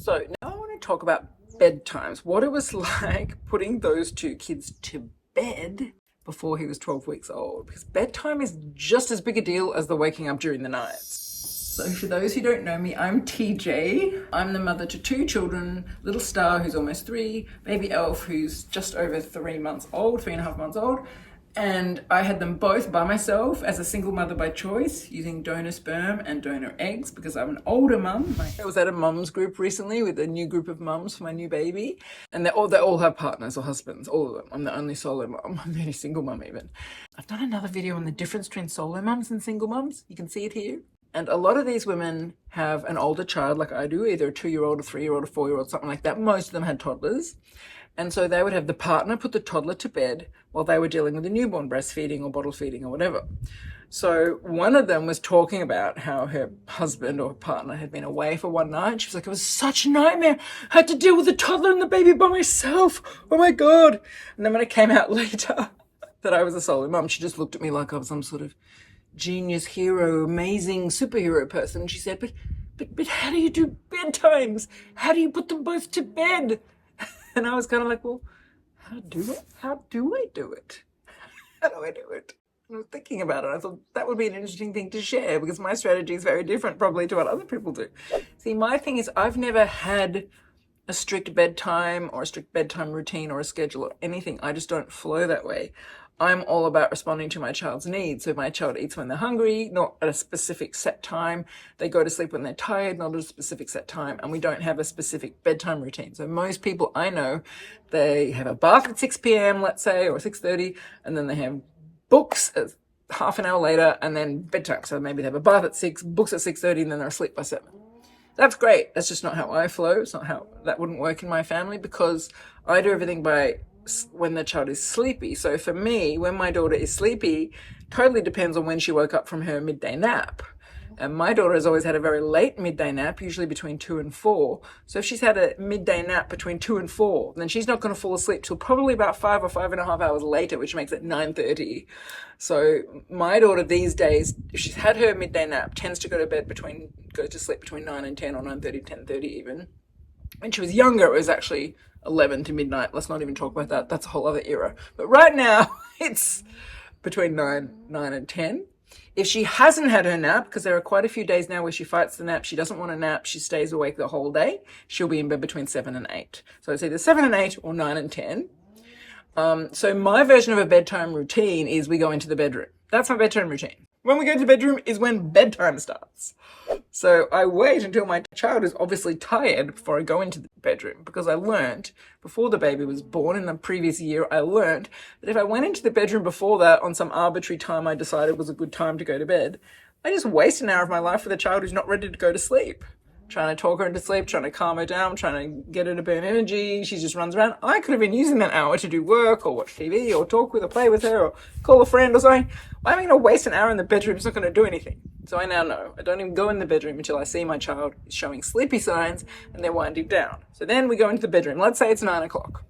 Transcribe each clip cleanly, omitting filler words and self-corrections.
So now I want to talk about bedtimes, what it was like putting those two kids to bed before he was 12 weeks old, because bedtime is just as big a deal as the waking up during the night. So for those who don't know me, I'm TJ. I'm the mother to two children, little Star, who's almost 3, baby Elf, who's just over 3 months old, 3.5 months old. And I had them both by myself as a single mother by choice, using donor sperm and donor eggs because I'm an older mum. I was at a mums group recently with a new group of mums for my new baby, and they all have partners or husbands, all of them. I'm the only solo mum. I'm the only single mum even. I've done another video on the difference between solo mums and single mums. You can see it here. And a lot of these women have an older child like I do, either a 2-year-old, a 3-year-old, a 4-year-old, something like that. Most of them had toddlers. And so they would have the partner put the toddler to bed while they were dealing with the newborn, breastfeeding or bottle feeding or whatever. So one of them was talking about how her husband or partner had been away for one night. She was like, it was such a nightmare. I had to deal with the toddler and the baby by myself. Oh my God. And then when it came out later that I was a solo mum, she just looked at me like I was some sort of genius hero, amazing superhero person. And she said, but how do you do bedtimes? How do you put them both to bed? And I was kind of like, well, how do I do it? How do I do it? And I was thinking about it. I thought that would be an interesting thing to share because my strategy is very different probably to what other people do. See, my thing is I've never had a strict bedtime or a strict bedtime routine or a schedule or anything. I just don't flow that way. I'm all about responding to my child's needs. So my child eats when they're hungry, not at a specific set time. They go to sleep when they're tired, not at a specific set time. And we don't have a specific bedtime routine. So most people I know, they have a bath at 6 p.m., let's say, or 6:30, and then they have books at half an hour later, and then bedtime. So maybe they have a bath at 6, books at 6:30, and then they're asleep by 7. That's great. That's just not how I flow. It's not how that wouldn't work in my family because I do everything by when the child is sleepy. So for me, when my daughter is sleepy, totally depends on when she woke up from her midday nap. And my daughter has always had a very late midday nap, usually between 2 and 4. So if she's had a midday nap between 2 and 4, then she's not going to fall asleep till probably about 5 or 5.5 hours later, which makes it 9:30. So my daughter these days, if she's had her midday nap, tends to go to sleep between 9 and 10 or 9:30, 10:30 even. When she was younger, it was actually 11 to midnight. Let's not even talk about that. That's a whole other era. But right now, it's between 9 and 10. If she hasn't had her nap, because there are quite a few days now where she fights the nap, she doesn't want a nap, she stays awake the whole day, she'll be in bed between 7 and 8. So it's either 7 and 8 or 9 and 10. So my version of a bedtime routine is we go into the bedroom. That's my bedtime routine. When we go to the bedroom is when bedtime starts. So I wait until my child is obviously tired before I go into the bedroom, because I learned before the baby was born in the previous year, I learned that if I went into the bedroom before that on some arbitrary time I decided was a good time to go to bed, I just waste an hour of my life with a child who's not ready to go to sleep. Trying to talk her into sleep, trying to calm her down, trying to get her to burn energy. She just runs around. I could have been using that hour to do work or watch TV or talk with her, play with her or call a friend or something. Why am I going to waste an hour in the bedroom? It's not going to do anything. So I now know. I don't even go in the bedroom until I see my child is showing sleepy signs and they're winding down. So then we go into the bedroom. Let's say it's 9 o'clock.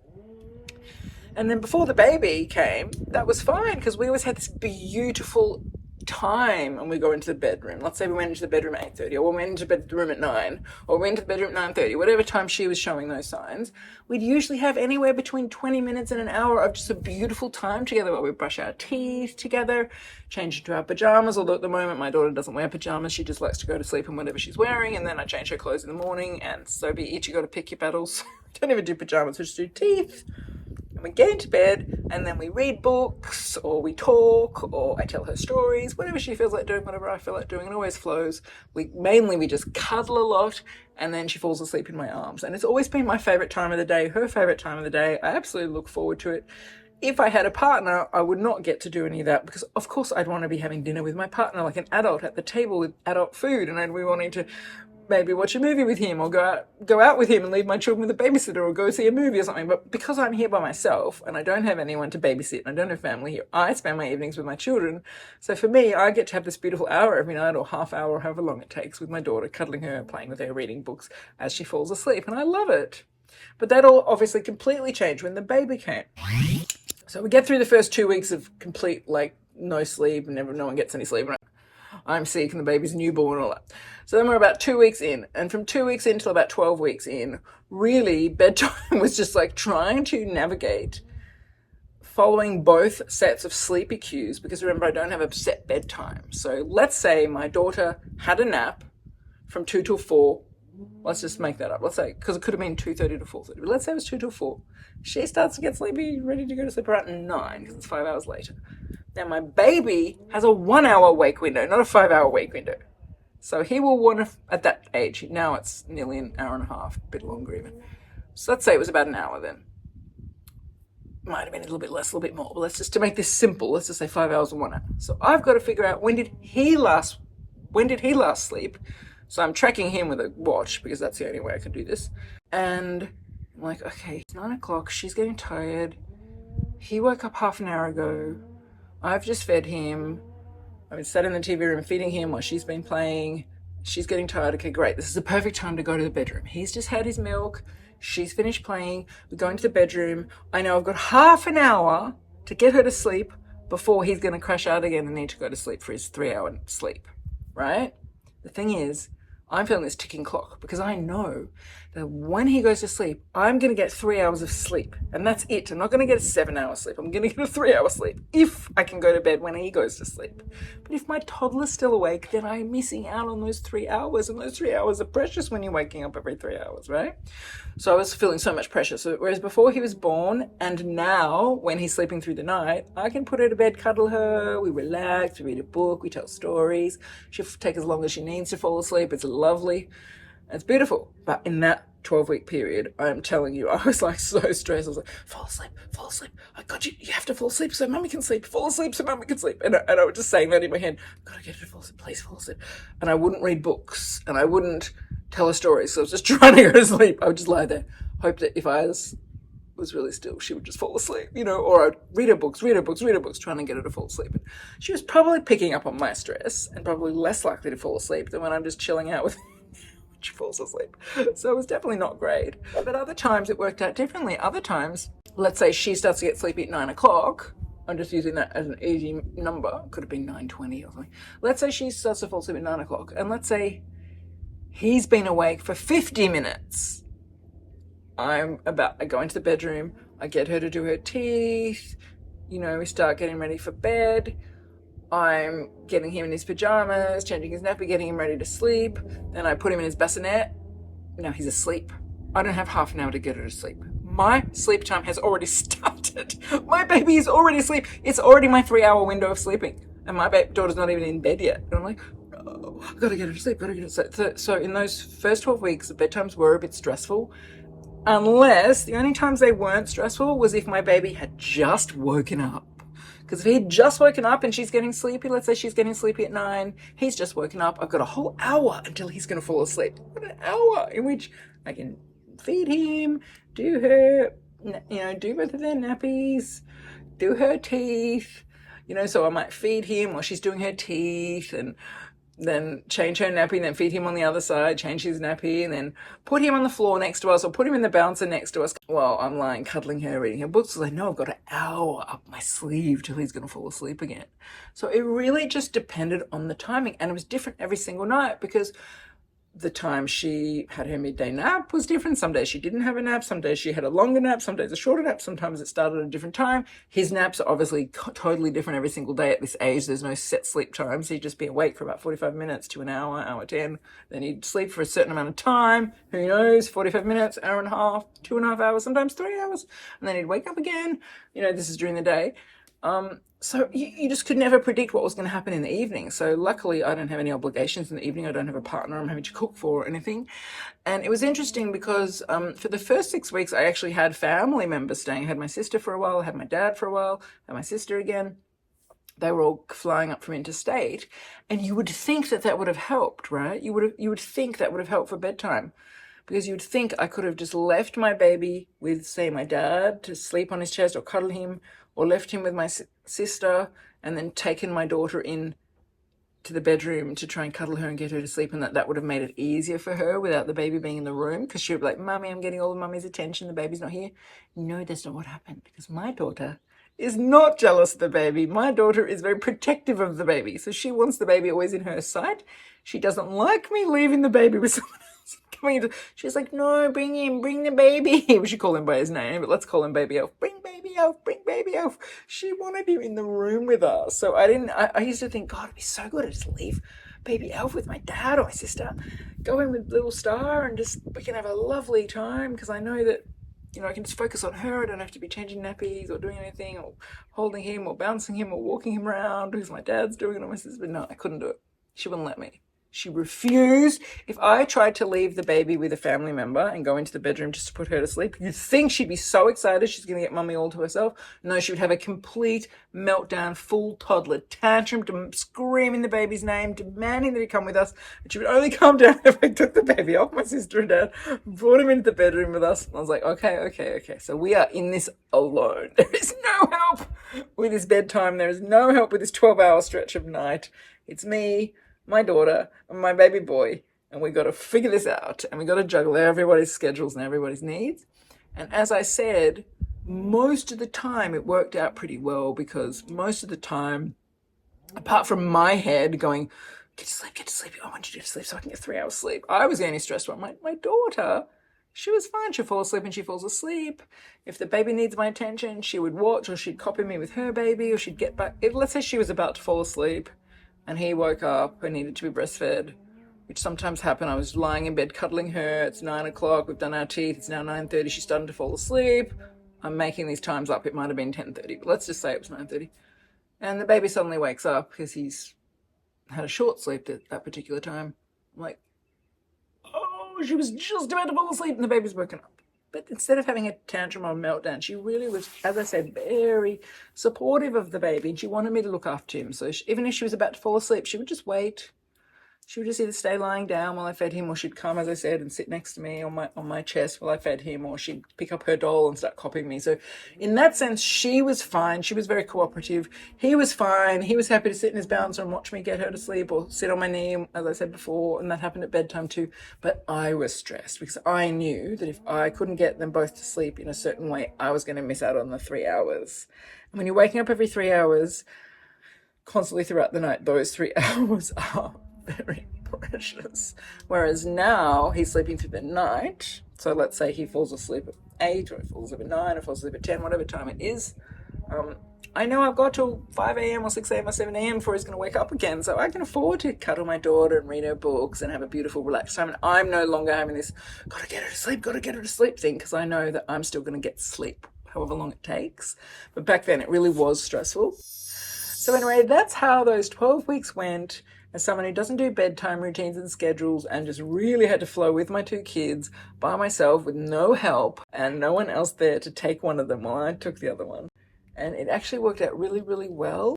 And then before the baby came, that was fine because we always had this beautiful time and we go into the bedroom. Let's say we went into the bedroom at 8:30 or we went into the bedroom at 9 or we went into the bedroom at 9:30, whatever time she was showing those signs. We'd usually have anywhere between 20 minutes and an hour of just a beautiful time together where we brush our teeth together, change into our pajamas, although at the moment my daughter doesn't wear pajamas. She just likes to go to sleep in whatever she's wearing, and then I change her clothes in the morning, and so be it. You got to pick your battles. Don't even do pajamas, we just do teeth. And we get into bed and then we read books or we talk or I tell her stories, whatever she feels like doing, whatever I feel like doing. It always flows. We just cuddle a lot and then she falls asleep in my arms. And it's always been my favorite time of the day, her favorite time of the day. I absolutely look forward to it. If I had a partner, I would not get to do any of that because, of course, I'd want to be having dinner with my partner like an adult at the table with adult food, and I'd be wanting to maybe watch a movie with him or go out with him and leave my children with a babysitter or go see a movie or something. But because I'm here by myself and I don't have anyone to babysit and I don't have family here, I spend my evenings with my children. So for me, I get to have this beautiful hour every night or half hour or however long it takes with my daughter, cuddling her, playing with her, reading books as she falls asleep. And I love it. But that all obviously completely changed when the baby came. So we get through the first 2 weeks of complete, no sleep and no one gets any sleep. I'm sick and the baby's newborn and all that. So then we're about 2 weeks in, and from 2 weeks in till about 12 weeks in, really bedtime was just like trying to navigate following both sets of sleepy cues, because remember, I don't have a set bedtime. So let's say my daughter had a nap from 2 till 4. Let's just make that up. Let's say, because it could have been 2:30 to 4:30, but let's say it was 2 till 4. She starts to get sleepy, ready to go to sleep around 9, because it's 5 hours later. Now my baby has a 1 hour wake window, not a 5 hour wake window. So he will want to, at that age, now it's nearly an hour and a half, a bit longer even. So let's say it was about an hour then. Might have been a little bit less, a little bit more, but let's just, to make this simple, let's just say 5 hours and 1 hour. So I've got to figure out when did he last sleep. So I'm tracking him with a watch, because that's the only way I can do this. And I'm like, okay, it's 9 o'clock, she's getting tired. He woke up half an hour ago. I've just fed him. I've been sat in the TV room feeding him while she's been playing. She's getting tired. Okay, great. This is the perfect time to go to the bedroom. He's just had his milk. She's finished playing. We're going to the bedroom. I know I've got half an hour to get her to sleep before he's going to crash out again and need to go to sleep for his 3-hour sleep, right? The thing is, I'm feeling this ticking clock, because I know that when he goes to sleep, I'm going to get 3 hours of sleep, and that's it. I'm not going to get a 7-hour sleep. I'm going to get a 3-hour sleep if I can go to bed when he goes to sleep. But if my toddler's still awake, then I'm missing out on those 3 hours, and those 3 hours are precious when you're waking up every 3 hours, right? So I was feeling so much pressure. So whereas before he was born, and now when he's sleeping through the night, I can put her to bed, cuddle her, we relax, we read a book, we tell stories. She'll take as long as she needs to fall asleep. It's lovely. It's beautiful. But in that 12-week period, I'm telling you, I was like so stressed. I was like, fall asleep. I got you. You have to fall asleep so mummy can sleep. Fall asleep so mummy can sleep. And I was just saying that in my head. I've got to get her to fall asleep. Please fall asleep. And I wouldn't read books, and I wouldn't tell her stories. So I was just trying to go to sleep. I would just lie there, hope that if I was really still, she would just fall asleep, or I'd read her books, trying to get her to fall asleep. And she was probably picking up on my stress and probably less likely to fall asleep than when I'm just chilling out with she falls asleep. So it was definitely not great. But other times it worked out differently. Other times, let's say she starts to get sleepy at 9 o'clock. I'm just using that as an easy number. Could have been 9:20 or something. Let's say she starts to fall asleep at 9 o'clock. And let's say he's been awake for 50 minutes. I go into the bedroom. I get her to do her teeth. We start getting ready for bed. I'm getting him in his pajamas, changing his nappy, getting him ready to sleep. Then I put him in his bassinet. Now he's asleep. I don't have half an hour to get her to sleep. My sleep time has already started. My baby is already asleep. It's already my 3-hour window of sleeping. And my daughter's not even in bed yet. And I'm like, oh, I've got to get her to sleep, So in those first 12 weeks, the bedtimes were a bit stressful. Unless the only times they weren't stressful was if my baby had just woken up. Because if he'd just woken up and she's getting sleepy, let's say she's getting sleepy at 9, he's just woken up, I've got a whole hour until he's going to fall asleep. An hour in which I can feed him, do both of their nappies, do her teeth, so I might feed him while she's doing her teeth, and then change her nappy, and then feed him on the other side, change his nappy, and then put him on the floor next to us, or put him in the bouncer next to us while I'm lying cuddling her, reading her books, because I know I've got an hour up my sleeve till he's going to fall asleep again. So it really just depended on the timing, and it was different every single night, because the time she had her midday nap was different. Some days she didn't have a nap. Some days she had a longer nap. Some days a shorter nap. Sometimes it started at a different time. His naps are obviously totally different every single day at this age. There's no set sleep times. He'd just be awake for about 45 minutes to an hour, hour 10. Then he'd sleep for a certain amount of time. Who knows? 45 minutes, hour and a half, 2.5 hours, sometimes 3 hours. And then he'd wake up again. This is during the day. So you just could never predict what was going to happen in the evening. So luckily I don't have any obligations in the evening. I don't have a partner I'm having to cook for or anything. And it was interesting because for the first 6 weeks, I actually had family members staying. I had my sister for a while, I had my dad for a while, I had my sister again. They were all flying up from interstate. And you would think that would have helped, right? You would think that would have helped for bedtime. Because you'd think I could have just left my baby with, say, my dad to sleep on his chest or cuddle him, or left him with my sister and then taken my daughter in to the bedroom to try and cuddle her and get her to sleep, and that would have made it easier for her without the baby being in the room, because she would be like, Mummy, I'm getting all of Mummy's attention, the baby's not here. No, that's not what happened, because my daughter is not jealous of the baby. My daughter is very protective of the baby. So she wants the baby always in her sight. She doesn't like me leaving the baby with someone else. She's like, no, bring the baby. We should call him by his name, but let's call him Baby Elf. Bring Baby Elf, bring Baby Elf. She wanted him in the room with us. So I used to think, God, it'd be so good to just leave Baby Elf with my dad or my sister. Go in with little Star and we can have a lovely time, because I know that, I can just focus on her. I don't have to be changing nappies or doing anything or holding him or bouncing him or walking him around because my dad's doing it or my sister. But no, I couldn't do it. She wouldn't let me. She refused. If I tried to leave the baby with a family member and go into the bedroom just to put her to sleep, you'd think she'd be so excited she's going to get mummy all to herself. No, she would have a complete meltdown, full toddler tantrum, screaming the baby's name, demanding that he come with us. And she would only calm down if I took the baby off my sister and dad, brought him into the bedroom with us. And I was like, okay. So we are in this alone. There is no help with this bedtime. There is no help with this 12-hour stretch of night. It's me, my daughter, and my baby boy, and we got to figure this out, and we got to juggle everybody's schedules and everybody's needs. And as I said, most of the time it worked out pretty well, because most of the time, apart from my head going, get to sleep, I want you to get to sleep so I can get 3 hours sleep, I was getting stressed. My daughter, she was fine. She'd fall asleep and she falls asleep. If the baby needs my attention, she would watch, or she'd copy me with her baby, or she'd get back. Let's say she was about to fall asleep and he woke up and needed to be breastfed, which sometimes happened. I was lying in bed cuddling her. It's 9 o'clock. We've done our teeth. It's now 9:30. She's starting to fall asleep. I'm making these times up. It might have been 10:30, but let's just say it was 9:30. And the baby suddenly wakes up because he's had a short sleep at that particular time. I'm like, oh, she was just about to fall asleep and the baby's woken up. But instead of having a tantrum or a meltdown, she really was, as I said, very supportive of the baby, and she wanted me to look after him. So even if she was about to fall asleep, she would just wait. She would just either stay lying down while I fed him, or she'd come, as I said, and sit next to me on my chest while I fed him, or she'd pick up her doll and start copying me. So in that sense, she was fine. She was very cooperative. He was fine. He was happy to sit in his bouncer and watch me get her to sleep, or sit on my knee, as I said before, and that happened at bedtime too. But I was stressed because I knew that if I couldn't get them both to sleep in a certain way, I was going to miss out on the 3 hours. And when you're waking up every 3 hours, constantly throughout the night, those 3 hours are very precious. Whereas now he's sleeping through the night. So let's say he falls asleep at 8, or he falls asleep at 9, or falls asleep at 10, whatever time it is. I know I've got till 5 a.m. or 6 a.m. or 7 a.m. before he's going to wake up again. So I can afford to cuddle my daughter and read her books and have a beautiful, relaxed time. And I'm no longer having this, got to get her to sleep thing, because I know that I'm still going to get sleep, however long it takes. But back then it really was stressful. So anyway, that's how those 12 weeks went, as someone who doesn't do bedtime routines and schedules, and just really had to flow with my 2 kids by myself with no help and no one else there to take one of them while I took the other one. And it actually worked out really, really well.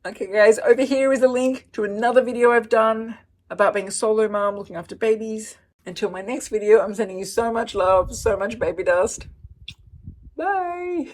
Okay guys, over here is a link to another video I've done about being a solo mom, looking after babies. Until my next video, I'm sending you so much love, so much baby dust. Bye!